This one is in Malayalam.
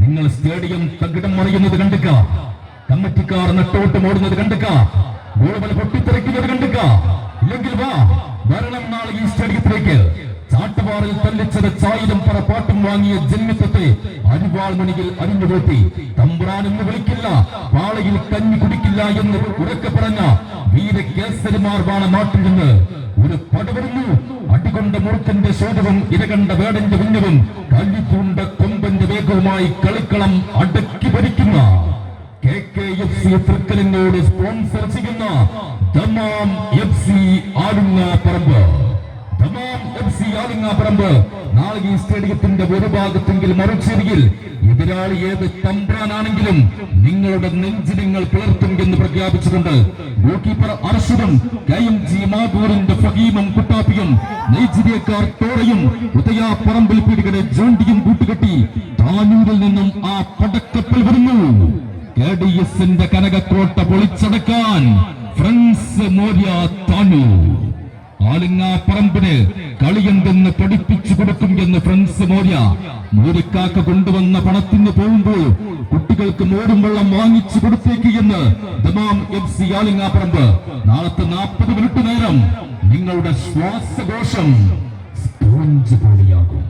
നിങ്ങൾ സ്റ്റേഡിയം തകിടം മറിയുന്നത് കണ്ടുക, കമ്മിറ്റിക്കാർ നെട്ടോട്ടം ഓടുന്നത് കണ്ടുക, ഗോളുകൾ പൊട്ടിത്തെറിക്കുന്നത് കണ്ടുക. ഇല്ലെങ്കിൽ വാ, വരണം നാളെ ഈ സ്റ്റേഡിയത്തിലേക്ക്. ചാട്ടുപാറിൽ തല്ലിച്ചത് ചായിരം പറ പാട്ടും വാങ്ങിയ ജന്മിത്വത്തെ അരിവാൾ മണിയിൽ അരിഞ്ഞുകൊളുത്തി തമ്പ്രാനെന്ന് വിളിക്കില്ല, പാളയിൽ കഞ്ഞി കുടിക്കില്ല എന്ന് ഉറക്കെ പറഞ്ഞ വീരകേസരിമാർ വാണ നാട്ടിൽ നിന്ന് ഒരു പടവരുന്നു. അടികൊണ്ട മുറുക്കന്റെ ശോധവും ഇരകണ്ട വേടന്റെ കുഞ്ഞവും കല്ലിപ്പൂണ്ട കൊമ്പന്റെ വേഗവുമായി കളിക്കളം അടക്കി ഭരിക്കുന്ന KKFC തൃക്കലിനോട് സ്പോൺസർ ചെയ്യുന്ന ദമാം FC ആലുങ്ങാപ്പറമ്പ്. ദമാം FC ആലുങ്ങാപ്പറമ്പ് നാളെ ഈ സ്റ്റേഡിയത്തിന്റെ ഒരു ഭാഗത്തെങ്കിൽ മറുചേരിയിൽ എതിരാളി ഏത് തമ്പ്രാനാണെങ്കിലും നിങ്ങളുടെ നെഞ്ചിനങ്ങൾ പിളർത്തും എന്ന് പ്രഖ്യാപിച്ചുകൊണ്ട് ഗോൾ കീപ്പർ അർഷദും KMG മാഗൂറിന്റെ ഫഹീമും കുട്ടാപ്പിയും നൈജീരിയക്കാർ തോറയും ഉദയാപ്പറമ്പിൽ പീടികയുടെ ജോണ്ടിയും കൂട്ടുകെട്ടി താനൂരിൽ നിന്നും ആ പടക്കപ്പൽ വരുന്നു. KDSന്റെ കനകക്കോട്ട പൊളിച്ചടക്കാൻ ഫ്രണ്ട്സ് മോര്യ താനൂർ. ആലുങ്ങാപ്പറമ്പിന് കളിയെന്തെന്ന് പഠിപ്പിച്ചു കൊടുക്കും എന്ന് ഫ്രണ്ട്സ് മോരിക്കാക്ക കൊണ്ടുവന്ന പണത്തിന് പോകുമ്പോൾ കുട്ടികൾക്ക് മോരും വെള്ളം വാങ്ങിച്ചു കൊടുത്തേക്ക് എന്ന് ദമാം FC ആലുങ്ങാപ്പറമ്പ്. നാളത്തെ 40 മിനിറ്റ് നേരം നിങ്ങളുടെ ശ്വാസകോശം സ്പോഞ്ച് പോലെയാകും.